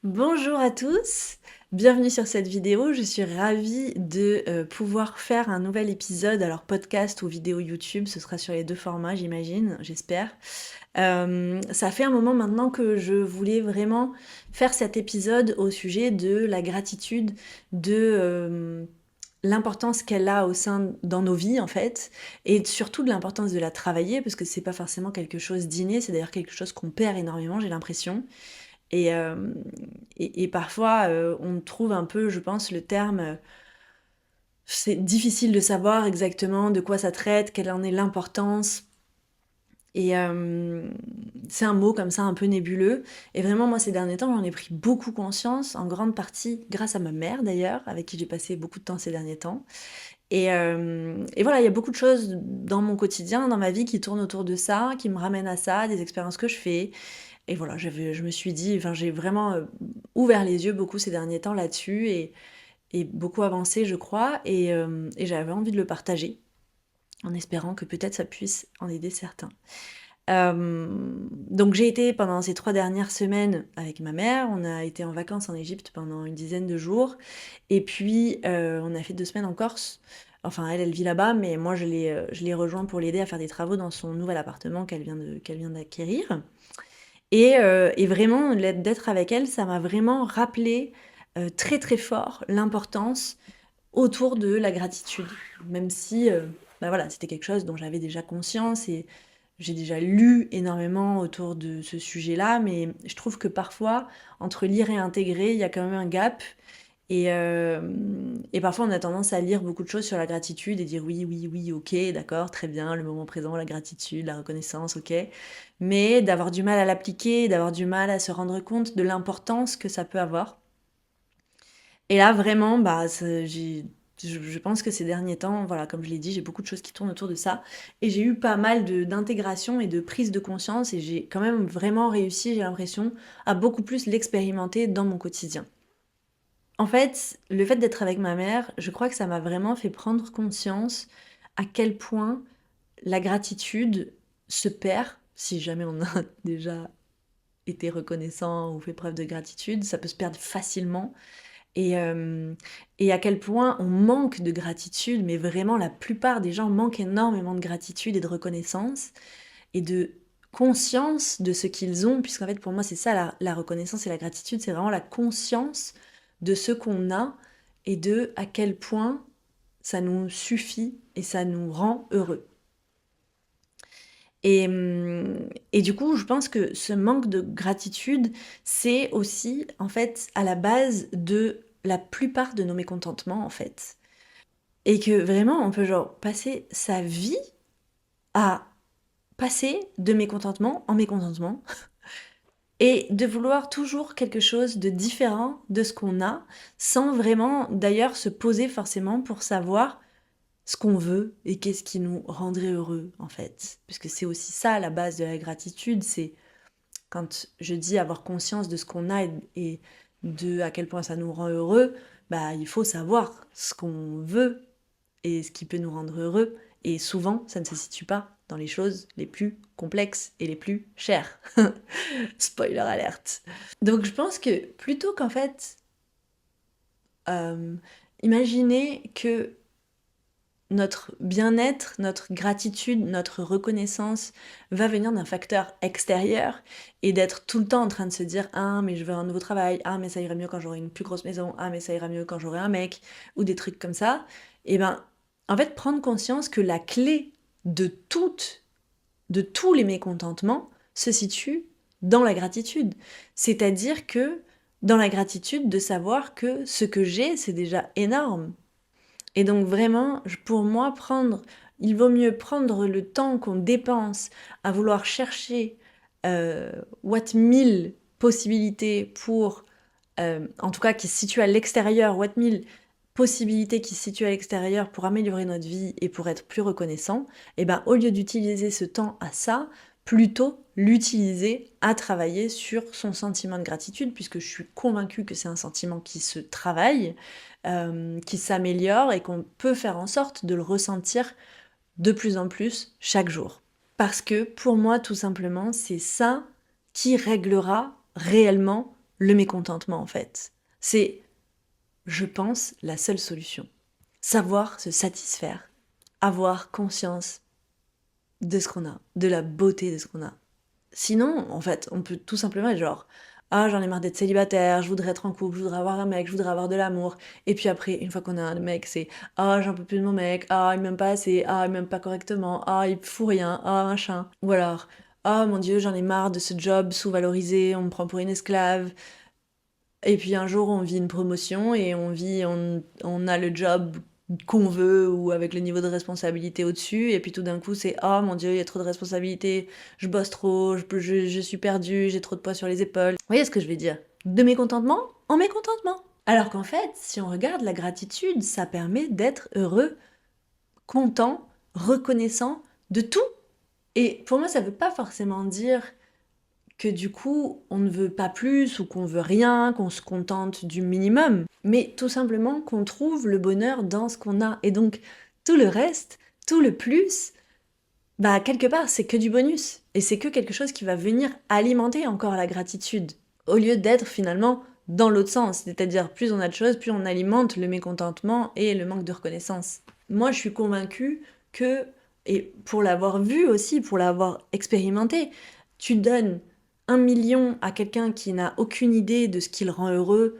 Bonjour à tous, bienvenue sur cette vidéo. Je suis ravie de pouvoir faire un nouvel épisode, alors podcast ou vidéo YouTube, ce sera sur les deux formats, j'imagine, j'espère. Ça fait un moment maintenant que je voulais vraiment faire cet épisode au sujet de la gratitude, de l'importance qu'elle a dans nos vies en fait, et surtout de l'importance de la travailler, parce que c'est pas forcément quelque chose d'inné, c'est d'ailleurs quelque chose qu'on perd énormément, j'ai l'impression. Et, euh, et parfois, on trouve un peu, je pense, le terme. C'est difficile de savoir exactement de quoi ça traite, quelle en est l'importance. Et c'est un mot comme ça un peu nébuleux. Et vraiment, moi, ces derniers temps, j'en ai pris beaucoup conscience, en grande partie grâce à ma mère d'ailleurs, avec qui j'ai passé beaucoup de temps ces derniers temps. Et voilà, il y a beaucoup de choses dans mon quotidien, dans ma vie, qui tournent autour de ça, qui me ramènent à ça, des expériences que je fais. Et voilà, je me suis dit, enfin, j'ai vraiment ouvert les yeux beaucoup ces derniers temps là-dessus et beaucoup avancé, je crois, et j'avais envie de le partager en espérant que peut-être ça puisse en aider certains. Donc j'ai été pendant ces 3 dernières semaines avec ma mère, on a été en vacances en Égypte pendant une dizaine de jours, et puis on a fait 2 semaines en Corse. Enfin, elle vit là-bas, mais moi je l'ai rejoint pour l'aider à faire des travaux dans son nouvel appartement qu'elle vient d'acquérir. Et vraiment, d'être avec elle, ça m'a vraiment rappelé très très fort l'importance autour de la gratitude. Même si, bah voilà, c'était quelque chose dont j'avais déjà conscience et j'ai déjà lu énormément autour de ce sujet-là, mais je trouve que parfois, entre lire et intégrer, il y a quand même un gap. Et parfois, on a tendance à lire beaucoup de choses sur la gratitude et dire oui, oui, oui, ok, d'accord, très bien, le moment présent, la gratitude, la reconnaissance, ok. Mais d'avoir du mal à l'appliquer, d'avoir du mal à se rendre compte de l'importance que ça peut avoir. Et là, vraiment, bah, je pense que ces derniers temps, voilà, comme je l'ai dit, j'ai beaucoup de choses qui tournent autour de ça. Et j'ai eu pas mal d'intégration et de prise de conscience. Et j'ai quand même vraiment réussi, j'ai l'impression, à beaucoup plus l'expérimenter dans mon quotidien. En fait, le fait d'être avec ma mère, je crois que ça m'a vraiment fait prendre conscience à quel point la gratitude se perd, si jamais on a déjà été reconnaissant ou fait preuve de gratitude, ça peut se perdre facilement. Et, euh, et à quel point on manque de gratitude, mais vraiment la plupart des gens manquent énormément de gratitude et de reconnaissance et de conscience de ce qu'ils ont, puisqu'en fait pour moi c'est ça la reconnaissance et la gratitude, c'est vraiment la conscience de ce qu'on a et de à quel point ça nous suffit et ça nous rend heureux. Et du coup, je pense que ce manque de gratitude, c'est aussi en fait à la base de la plupart de nos mécontentements en fait. Et que vraiment, on peut genre passer sa vie à passer de mécontentement en mécontentement et de vouloir toujours quelque chose de différent de ce qu'on a, sans vraiment d'ailleurs se poser forcément pour savoir ce qu'on veut et qu'est-ce qui nous rendrait heureux en fait. Parce que c'est aussi ça la base de la gratitude, c'est quand je dis avoir conscience de ce qu'on a et de à quel point ça nous rend heureux, bah il faut savoir ce qu'on veut et ce qui peut nous rendre heureux. Et souvent, ça ne se situe pas dans les choses les plus complexes et les plus chères. Spoiler alerte. Donc je pense que plutôt qu'en fait, euh, imaginer que notre bien-être, notre gratitude, notre reconnaissance va venir d'un facteur extérieur et d'être tout le temps en train de se dire ah mais je veux un nouveau travail, ah mais ça ira mieux quand j'aurai une plus grosse maison, ah mais ça ira mieux quand j'aurai un mec ou des trucs comme ça, et ben en fait prendre conscience que la clé de de tous les mécontentements se situe dans la gratitude. C'est-à-dire que dans la gratitude de savoir que ce que j'ai c'est déjà énorme. Et donc vraiment, pour moi, il vaut mieux prendre le temps qu'on dépense à vouloir chercher what 1000 possibilités pour, en tout cas qui se situent à l'extérieur, what 1000 possibilités qui se situent à l'extérieur pour améliorer notre vie et pour être plus reconnaissant, et ben au lieu d'utiliser ce temps à ça, plutôt l'utiliser à travailler sur son sentiment de gratitude, puisque je suis convaincue que c'est un sentiment qui se travaille, qui s'améliore et qu'on peut faire en sorte de le ressentir de plus en plus chaque jour. Parce que pour moi, tout simplement, c'est ça qui réglera réellement le mécontentement en fait. C'est, je pense, la seule solution. Savoir se satisfaire, avoir conscience de ce qu'on a, de la beauté de ce qu'on a. Sinon, en fait, on peut tout simplement être genre, ah, j'en ai marre d'être célibataire, je voudrais être en couple, je voudrais avoir un mec, je voudrais avoir de l'amour. Et puis après, une fois qu'on a un mec, c'est, ah, j'en peux plus de mon mec, ah, il m'aime pas assez, ah, il m'aime pas correctement, ah, il fout rien, ah, machin. Ou alors, ah, mon Dieu, j'en ai marre de ce job sous-valorisé, on me prend pour une esclave. Et puis un jour, on vit une promotion et on a le job qu'on veut ou avec le niveau de responsabilité au-dessus. Et puis tout d'un coup, c'est oh mon Dieu, il y a trop de responsabilités, je bosse trop, je suis perdue, j'ai trop de poids sur les épaules. Vous voyez ce que je vais dire? De mécontentement en mécontentement. Alors qu'en fait, si on regarde la gratitude, ça permet d'être heureux, content, reconnaissant de tout. Et pour moi, ça veut pas forcément dire que du coup, on ne veut pas plus ou qu'on veut rien, qu'on se contente du minimum, mais tout simplement qu'on trouve le bonheur dans ce qu'on a. Et donc, tout le reste, tout le plus, bah quelque part, c'est que du bonus. Et c'est que quelque chose qui va venir alimenter encore la gratitude, au lieu d'être finalement dans l'autre sens, c'est-à-dire plus on a de choses, plus on alimente le mécontentement et le manque de reconnaissance. Moi, je suis convaincue que, et pour l'avoir vu aussi, pour l'avoir expérimenté, tu donnes 1 million à quelqu'un qui n'a aucune idée de ce qui le rend heureux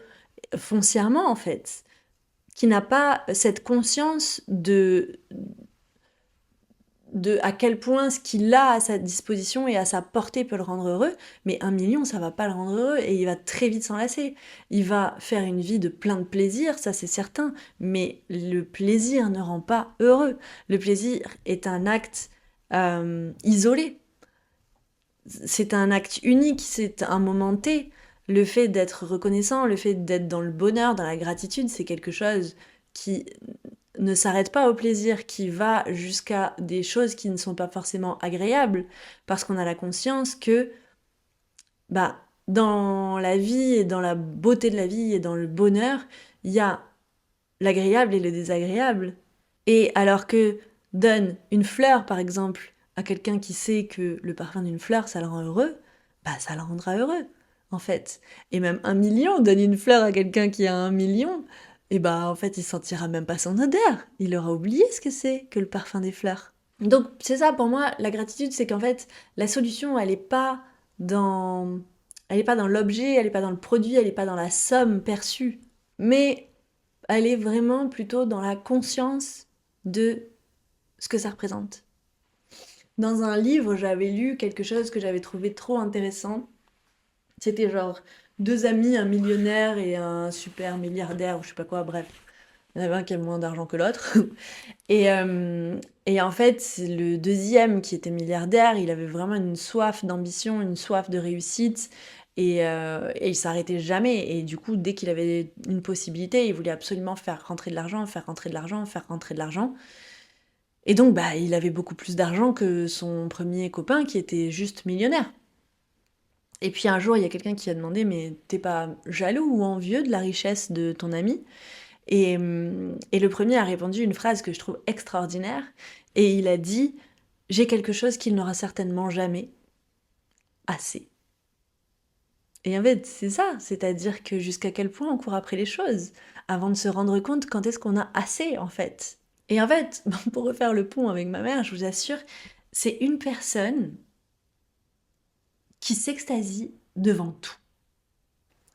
foncièrement en fait, qui n'a pas cette conscience de à quel point ce qu'il a à sa disposition et à sa portée peut le rendre heureux, mais 1 million, ça va pas le rendre heureux et il va très vite s'enlacer. Il va faire une vie de plein de plaisir, ça c'est certain, mais le plaisir ne rend pas heureux. Le plaisir est un acte isolé. C'est un acte unique, c'est un moment T. Le fait d'être reconnaissant, le fait d'être dans le bonheur, dans la gratitude, c'est quelque chose qui ne s'arrête pas au plaisir, qui va jusqu'à des choses qui ne sont pas forcément agréables, parce qu'on a la conscience que, bah, dans la vie et dans la beauté de la vie et dans le bonheur, il y a l'agréable et le désagréable. Et alors que donne une fleur, par exemple, à quelqu'un qui sait que le parfum d'une fleur, ça le rend heureux, bah ça le rendra heureux, en fait. Et même 1 million, donne une fleur à quelqu'un qui a 1 million, et bah en fait, il sentira même pas son odeur. Il aura oublié ce que c'est que le parfum des fleurs. Donc c'est ça pour moi, la gratitude, c'est qu'en fait, la solution, elle est pas dans l'objet, elle est pas dans le produit, elle est pas dans la somme perçue, mais elle est vraiment plutôt dans la conscience de ce que ça représente. Dans un livre, j'avais lu quelque chose que j'avais trouvé trop intéressant. C'était genre deux amis, un millionnaire et un super milliardaire, ou je sais pas quoi, bref. Il y en avait un qui avait moins d'argent que l'autre. Et, et en fait, le deuxième qui était milliardaire, il avait vraiment une soif d'ambition, une soif de réussite. Et il s'arrêtait jamais. Et du coup, dès qu'il avait une possibilité, il voulait absolument faire rentrer de l'argent, faire rentrer de l'argent, faire rentrer de l'argent. Et donc, bah, il avait beaucoup plus d'argent que son premier copain qui était juste millionnaire. Et puis un jour, il y a quelqu'un qui a demandé, mais t'es pas jaloux ou envieux de la richesse de ton ami? Et le premier a répondu une phrase que je trouve extraordinaire. Et il a dit, j'ai quelque chose qu'il n'aura certainement jamais, assez. Et en fait, c'est ça, c'est-à-dire que jusqu'à quel point on court après les choses, avant de se rendre compte quand est-ce qu'on a assez, en fait. Et en fait, pour refaire le pont avec ma mère, je vous assure, c'est une personne qui s'extasie devant tout.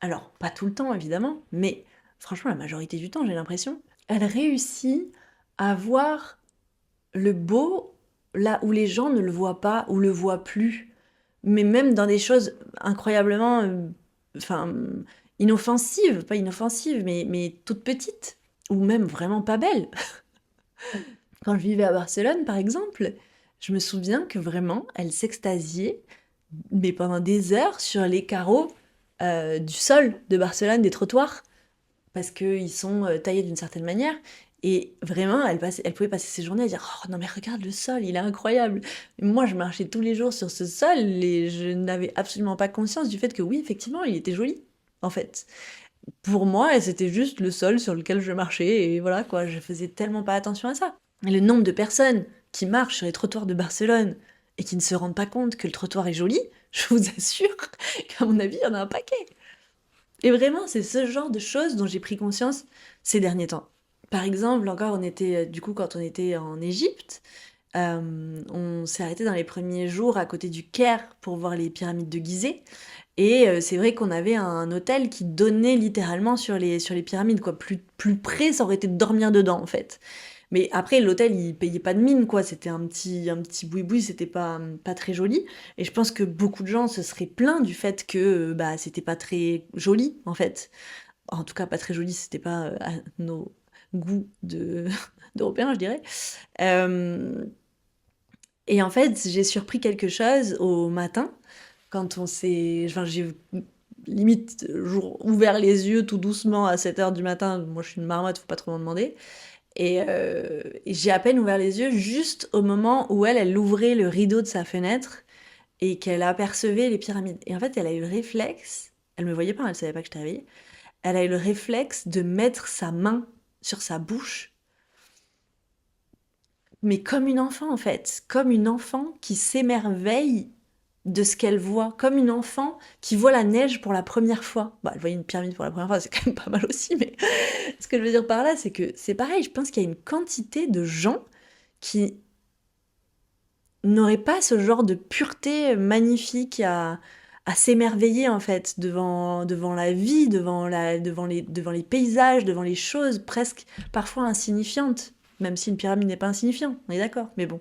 Alors, pas tout le temps, évidemment, mais franchement, la majorité du temps, j'ai l'impression. Elle réussit à voir le beau là où les gens ne le voient pas ou le voient plus. Mais même dans des choses incroyablement enfin, inoffensives, pas inoffensives, mais toutes petites, ou même vraiment pas belles. Quand je vivais à Barcelone, par exemple, je me souviens que vraiment, elle s'extasiait, mais pendant des heures, sur les carreaux du sol de Barcelone, des trottoirs, parce qu'ils sont taillés d'une certaine manière. Et vraiment, elle pouvait passer ses journées à dire oh non, mais regarde le sol, il est incroyable. Et moi, je marchais tous les jours sur ce sol et je n'avais absolument pas conscience du fait que oui, effectivement, il était joli, en fait. Pour moi, c'était juste le sol sur lequel je marchais et voilà quoi, je faisais tellement pas attention à ça. Et le nombre de personnes qui marchent sur les trottoirs de Barcelone et qui ne se rendent pas compte que le trottoir est joli, je vous assure qu'à mon avis, il y en a un paquet. Et vraiment, c'est ce genre de choses dont j'ai pris conscience ces derniers temps. Par exemple, encore, on était, du coup, quand on était en Égypte, on s'est arrêté dans les premiers jours à côté du Caire pour voir les pyramides de Gizeh. Et c'est vrai qu'on avait un hôtel qui donnait littéralement sur les pyramides, quoi. Plus près, ça aurait été de dormir dedans, en fait. Mais après, l'hôtel, il payait pas de mine, quoi. C'était un petit boui-boui, c'était pas très joli. Et je pense que beaucoup de gens se seraient plaints du fait que bah, c'était pas très joli, en fait. En tout cas, pas très joli, c'était pas à nos goûts d'Européens, je dirais. Euh, et en fait, j'ai surpris quelque chose au matin, quand on s'est... Enfin, j'ai limite ouvert les yeux tout doucement à 7 heures du matin. Moi, je suis une marmotte, faut pas trop m'en demander. Et j'ai à peine ouvert les yeux juste au moment où elle ouvrait le rideau de sa fenêtre et qu'elle apercevait les pyramides. Et en fait, elle a eu le réflexe, elle me voyait pas, elle savait pas que j'étais réveillée, elle a eu le réflexe de mettre sa main sur sa bouche, mais comme une enfant en fait, comme une enfant qui s'émerveille de ce qu'elle voit, comme une enfant qui voit la neige pour la première fois. Bah, elle voyait une pyramide pour la première fois, c'est quand même pas mal aussi, mais ce que je veux dire par là, c'est que c'est pareil, je pense qu'il y a une quantité de gens qui n'auraient pas ce genre de pureté magnifique à s'émerveiller en fait devant la vie, devant les paysages, devant les choses presque parfois insignifiantes, même si une pyramide n'est pas insignifiant, on est d'accord, mais bon.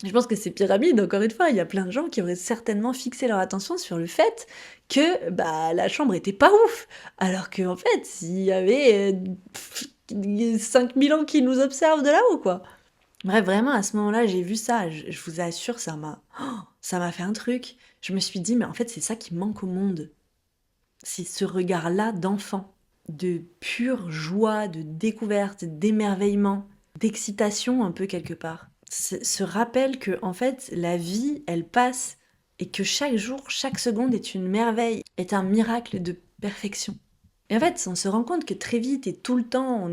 Je pense que ces pyramides, encore une fois, il y a plein de gens qui auraient certainement fixé leur attention sur le fait que bah, la chambre était pas ouf, alors qu'en fait, il y avait 5000 ans qui nous observent de là-haut, quoi. Bref, vraiment, à ce moment-là, j'ai vu ça, je vous assure, ça m'a fait un truc. Je me suis dit, mais en fait, c'est ça qui manque au monde. C'est ce regard-là d'enfant, de pure joie, de découverte, d'émerveillement, d'excitation un peu quelque part. Ce rappel que, en fait, la vie, elle passe et que chaque jour, chaque seconde est une merveille, est un miracle de perfection. Et en fait, on se rend compte que très vite et tout le temps,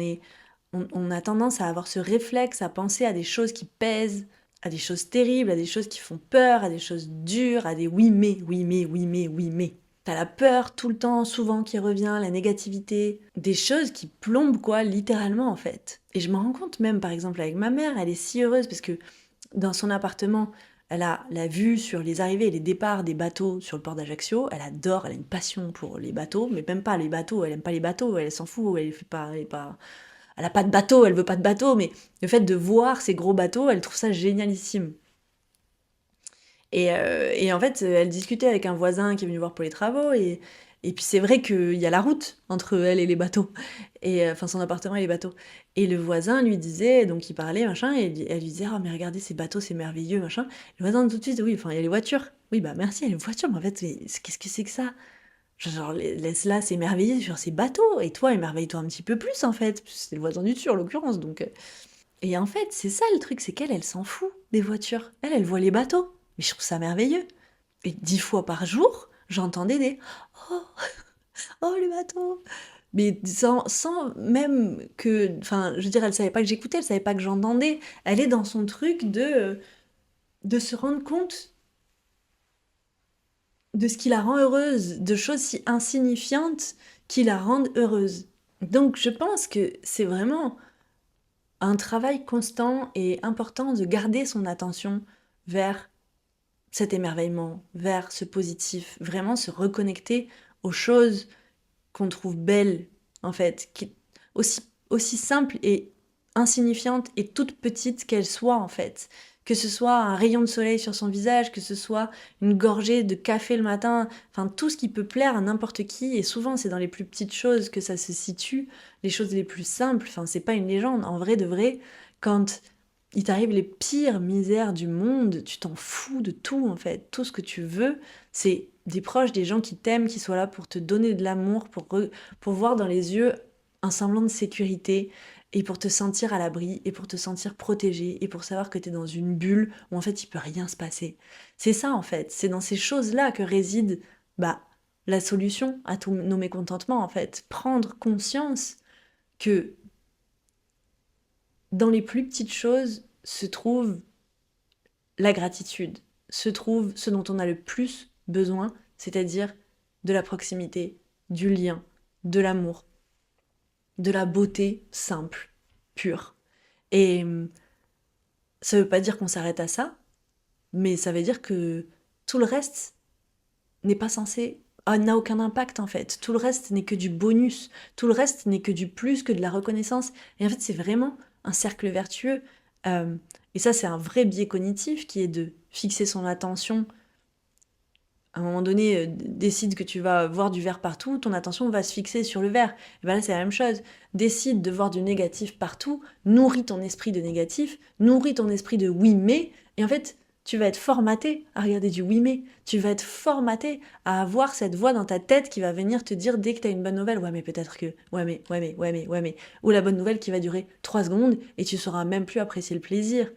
on a tendance à avoir ce réflexe, à penser à des choses qui pèsent, à des choses terribles, à des choses qui font peur, à des choses dures, à des oui mais, oui mais, oui mais, oui mais. T'as la peur tout le temps, souvent qui revient, la négativité, des choses qui plombent quoi, littéralement en fait. Et je me rends compte même par exemple avec ma mère, elle est si heureuse parce que dans son appartement, elle a la vue sur les arrivées et les départs des bateaux sur le port d'Ajaccio. Elle adore, elle a une passion pour les bateaux, mais même pas les bateaux, elle aime pas les bateaux, elle s'en fout, elle a pas de bateau, elle veut pas de bateau, mais le fait de voir ces gros bateaux, elle trouve ça génialissime. Et en fait, elle discutait avec un voisin qui est venu voir pour les travaux, et puis c'est vrai qu'il y a la route entre elle et les bateaux, enfin son appartement et les bateaux. Et le voisin lui disait, donc il parlait, machin, et elle lui disait, oh mais regardez ces bateaux, c'est merveilleux, machin. Le voisin tout de suite, oui, enfin il y a les voitures. Oui, bah merci, il y a les voitures, mais en fait, qu'est-ce que c'est que ça? Genre, laisse-la s'émerveiller sur ces bateaux, et toi, émerveille-toi un petit peu plus, en fait. C'est le voisin du dessus, en l'occurrence, donc... Et en fait, c'est ça le truc, c'est qu'elle, elle s'en fout des voitures. Elle voit les bateaux. Mais je trouve ça merveilleux. Et 10 fois par jour, j'entendais des «Oh, oh le bateau!» Mais sans même que... Enfin, je veux dire, elle savait pas que j'écoutais, elle savait pas que j'entendais. Elle est dans son truc de se rendre compte de ce qui la rend heureuse, de choses si insignifiantes qui la rendent heureuse. Donc je pense que c'est vraiment un travail constant et important de garder son attention vers cet émerveillement, vers ce positif, vraiment se reconnecter aux choses qu'on trouve belles, en fait, aussi simples et insignifiantes et toutes petites qu'elles soient, en fait. Que ce soit un rayon de soleil sur son visage, que ce soit une gorgée de café le matin, enfin tout ce qui peut plaire à n'importe qui, et souvent c'est dans les plus petites choses que ça se situe, les choses les plus simples, enfin c'est pas une légende, en vrai de vrai, quand il t'arrive les pires misères du monde, tu t'en fous de tout en fait. Tout ce que tu veux, c'est des proches, des gens qui t'aiment, qui soient là pour te donner de l'amour, pour voir dans les yeux un semblant de sécurité, et pour te sentir à l'abri, et pour te sentir protégé, et pour savoir que tu es dans une bulle où en fait il peut rien se passer. C'est ça en fait, c'est dans ces choses-là que réside bah, la solution à tous nos mécontentements en fait. Prendre conscience que dans les plus petites choses se trouve la gratitude, se trouve ce dont on a le plus besoin, c'est-à-dire de la proximité, du lien, de l'amour, de la beauté simple, pure. Et ça veut pas dire qu'on s'arrête à ça, mais ça veut dire que tout le reste n'est pas censé, n'a aucun impact en fait. Tout le reste n'est que du bonus. Tout le reste n'est que du plus, que de la reconnaissance. Et en fait, c'est vraiment un cercle vertueux. Et ça, c'est un vrai biais cognitif qui est de fixer son attention. À un moment donné, décide que tu vas voir du vert partout, ton attention va se fixer sur le vert. Et bien là, c'est la même chose. Décide de voir du négatif partout, nourris ton esprit de négatif, nourris ton esprit de oui mais, et en fait, tu vas être formaté à regarder du oui mais. Tu vas être formaté à avoir cette voix dans ta tête qui va venir te dire dès que tu as une bonne nouvelle, ouais mais peut-être que, ouais mais, ou la bonne nouvelle qui va durer 3 secondes et tu sauras même plus apprécier le plaisir.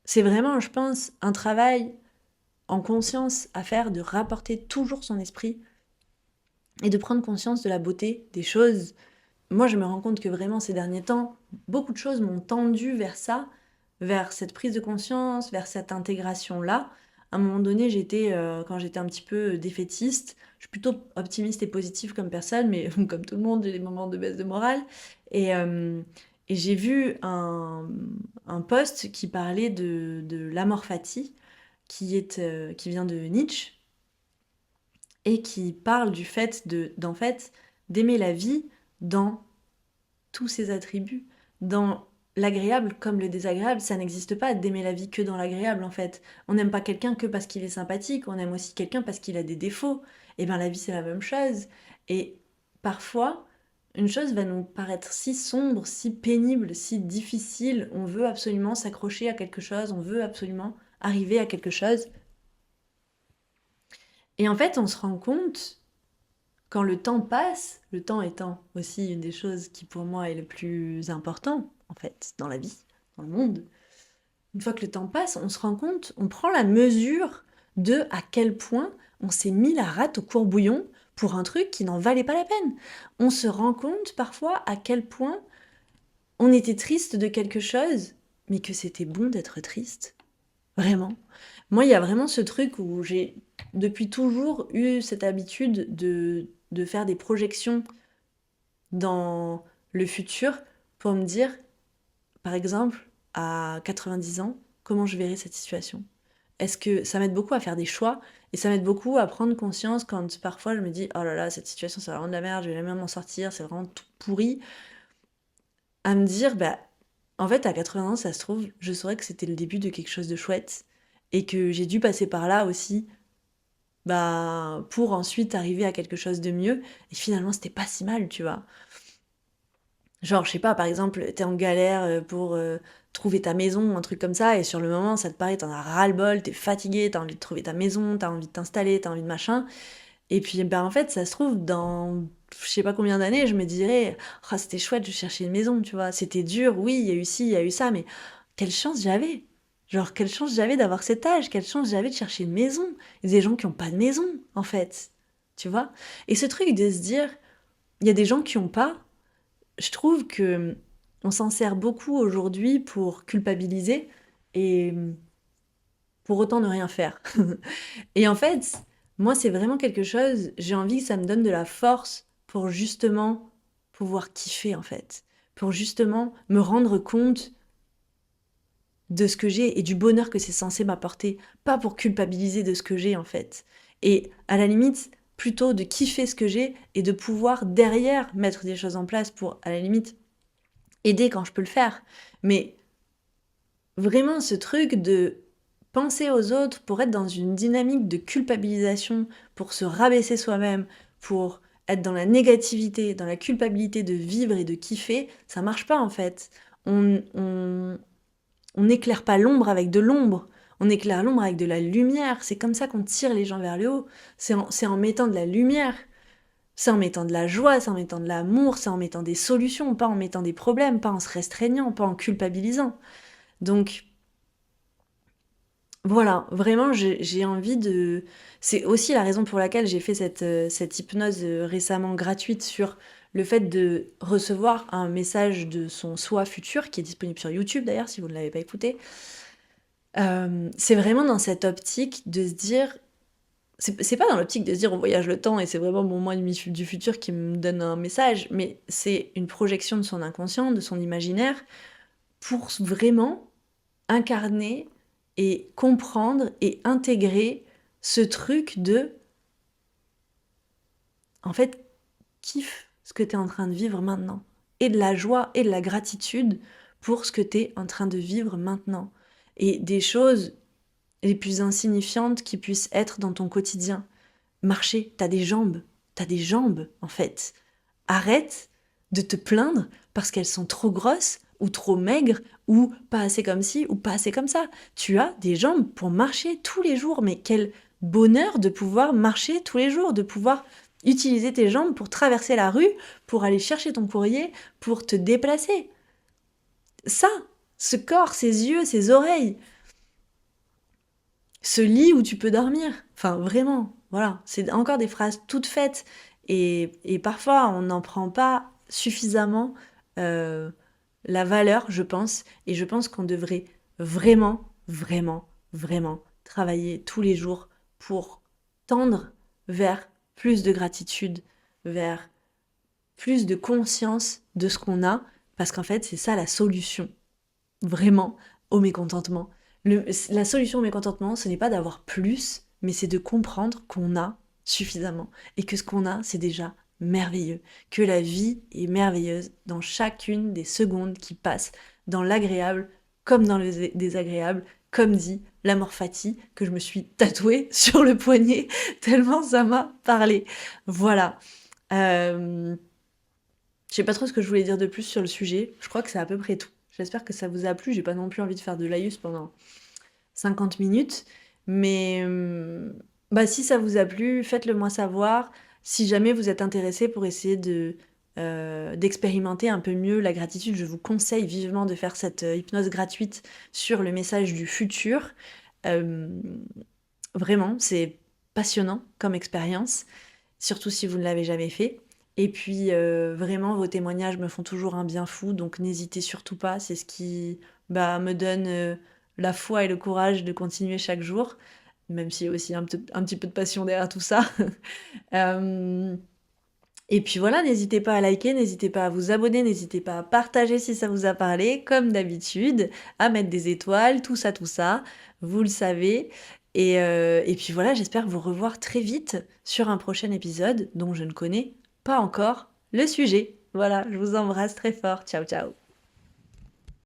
C'est vraiment, je pense, un travail en conscience à faire, de rapporter toujours son esprit et de prendre conscience de la beauté des choses. Moi, je me rends compte que vraiment ces derniers temps, beaucoup de choses m'ont tendu vers ça, vers cette prise de conscience, vers cette intégration-là. À un moment donné, quand j'étais un petit peu défaitiste, je suis plutôt optimiste et positive comme personne, mais comme tout le monde, j'ai des moments de baisse de morale. Et, euh, et j'ai vu un post qui parlait de l'amor fati, qui vient de Nietzsche, et qui parle du fait d'en fait, d'aimer la vie dans tous ses attributs, dans l'agréable comme le désagréable. Ça n'existe pas d'aimer la vie que dans l'agréable en fait. On n'aime pas quelqu'un que parce qu'il est sympathique, on aime aussi quelqu'un parce qu'il a des défauts. Et bien la vie c'est la même chose. Et parfois, une chose va nous paraître si sombre, si pénible, si difficile, on veut absolument s'accrocher à quelque chose, on veut absolument arriver à quelque chose. Et en fait, on se rend compte, quand le temps passe, le temps étant aussi une des choses qui pour moi est le plus important, en fait, dans la vie, dans le monde, une fois que le temps passe, on se rend compte, on prend la mesure de à quel point on s'est mis la rate au courbouillon pour un truc qui n'en valait pas la peine. On se rend compte parfois à quel point on était triste de quelque chose, mais que c'était bon d'être triste. Vraiment. Moi, il y a vraiment ce truc où j'ai depuis toujours eu cette habitude de faire des projections dans le futur pour me dire, par exemple, à 90 ans, comment je verrai cette situation. Est-ce que ça m'aide beaucoup à faire des choix et ça m'aide beaucoup à prendre conscience quand parfois je me dis, oh là là, cette situation c'est vraiment de la merde, je vais jamais m'en sortir, c'est vraiment tout pourri, à me dire, bah, en fait, à 80 ans, ça se trouve, je saurais que c'était le début de quelque chose de chouette et que j'ai dû passer par là aussi, bah, pour ensuite arriver à quelque chose de mieux. Et finalement, c'était pas si mal, tu vois. Genre, je sais pas, par exemple, t'es en galère pour trouver ta maison, un truc comme ça, et sur le moment, ça te paraît, t'en as ras-le-bol, t'es fatigué, t'as envie de trouver ta maison, t'as envie de t'installer, t'as envie de machin. Et puis, ben, en fait, ça se trouve, dans je sais pas combien d'années, je me dirais, ah, c'était chouette, je cherchais une maison, tu vois. C'était dur, oui, il y a eu ci, il y a eu ça, mais quelle chance j'avais. Genre, quelle chance j'avais d'avoir cet âge, quelle chance j'avais de chercher une maison. Il y a des gens qui ont pas de maison, en fait. Tu vois. Et ce truc de se dire, il y a des gens qui ont pas, je trouve que on s'en sert beaucoup aujourd'hui pour culpabiliser et pour autant ne rien faire. Et en fait, moi, c'est vraiment quelque chose, j'ai envie que ça me donne de la force pour justement pouvoir kiffer, en fait. Pour justement me rendre compte de ce que j'ai et du bonheur que c'est censé m'apporter. Pas pour culpabiliser de ce que j'ai, en fait. Et à la limite, plutôt de kiffer ce que j'ai et de pouvoir derrière mettre des choses en place pour, à la limite, aider quand je peux le faire. Mais vraiment, ce truc de penser aux autres pour être dans une dynamique de culpabilisation, pour se rabaisser soi-même, pour être dans la négativité, dans la culpabilité de vivre et de kiffer, ça marche pas en fait. On n'éclaire pas l'ombre avec de l'ombre, on éclaire l'ombre avec de la lumière. C'est comme ça qu'on tire les gens vers le haut. C'est en mettant de la lumière, c'est en mettant de la joie, c'est en mettant de l'amour, c'est en mettant des solutions, pas en mettant des problèmes, pas en se restreignant, pas en culpabilisant. Donc, voilà, vraiment, j'ai envie de... C'est aussi la raison pour laquelle j'ai fait cette hypnose récemment gratuite sur le fait de recevoir un message de son soi futur, qui est disponible sur YouTube d'ailleurs, si vous ne l'avez pas écouté. C'est vraiment dans cette optique de se dire, c'est pas dans l'optique de se dire on voyage le temps et c'est vraiment mon moi du futur qui me donne un message, mais c'est une projection de son inconscient, de son imaginaire, pour vraiment incarner et comprendre et intégrer ce truc de, en fait, kiffe ce que tu es en train de vivre maintenant. Et de la joie et de la gratitude pour ce que tu es en train de vivre maintenant. Et des choses les plus insignifiantes qui puissent être dans ton quotidien. Marcher, t'as des jambes en fait. Arrête de te plaindre parce qu'elles sont trop grosses ou trop maigres ou pas assez comme ci ou pas assez comme ça. Tu as des jambes pour marcher tous les jours, mais quel bonheur de pouvoir marcher tous les jours, de pouvoir utiliser tes jambes pour traverser la rue, pour aller chercher ton courrier, pour te déplacer. Ça, ce corps, ces yeux, ces oreilles, ce lit où tu peux dormir. Enfin, vraiment, voilà. C'est encore des phrases toutes faites. Et parfois, on n'en prend pas suffisamment euh, la valeur, je pense. Et je pense qu'on devrait vraiment, vraiment, vraiment travailler tous les jours pour tendre vers plus de gratitude, vers plus de conscience de ce qu'on a. Parce qu'en fait, c'est ça la solution, vraiment, au mécontentement. La solution au mécontentement, ce n'est pas d'avoir plus, mais c'est de comprendre qu'on a suffisamment. Et que ce qu'on a, c'est déjà merveilleux. Que la vie est merveilleuse dans chacune des secondes qui passent, dans l'agréable comme dans le désagréable, comme dit l'amour fati, que je me suis tatoué sur le poignet, tellement ça m'a parlé. Voilà. Je sais pas trop ce que je voulais dire de plus sur le sujet. Je crois que c'est à peu près tout. J'espère que ça vous a plu. J'ai pas non plus envie de faire de laïus pendant 50 minutes. Mais bah, si ça vous a plu, faites-le moi savoir. Si jamais vous êtes intéressé pour essayer d'expérimenter un peu mieux la gratitude, je vous conseille vivement de faire cette hypnose gratuite sur le message du futur. Euh, Vraiment, c'est passionnant comme expérience, surtout si vous ne l'avez jamais fait. Et puis, vraiment, vos témoignages me font toujours un bien fou, donc n'hésitez surtout pas. C'est ce qui bah, me donne la foi et le courage de continuer chaque jour, même s'il y a aussi un petit peu de passion derrière tout ça. Euh, et puis voilà, n'hésitez pas à liker, n'hésitez pas à vous abonner, n'hésitez pas à partager si ça vous a parlé, comme d'habitude, à mettre des étoiles, tout ça, vous le savez. Et puis voilà, j'espère vous revoir très vite sur un prochain épisode dont je ne connais pas encore le sujet. Voilà, je vous embrasse très fort. Ciao, ciao.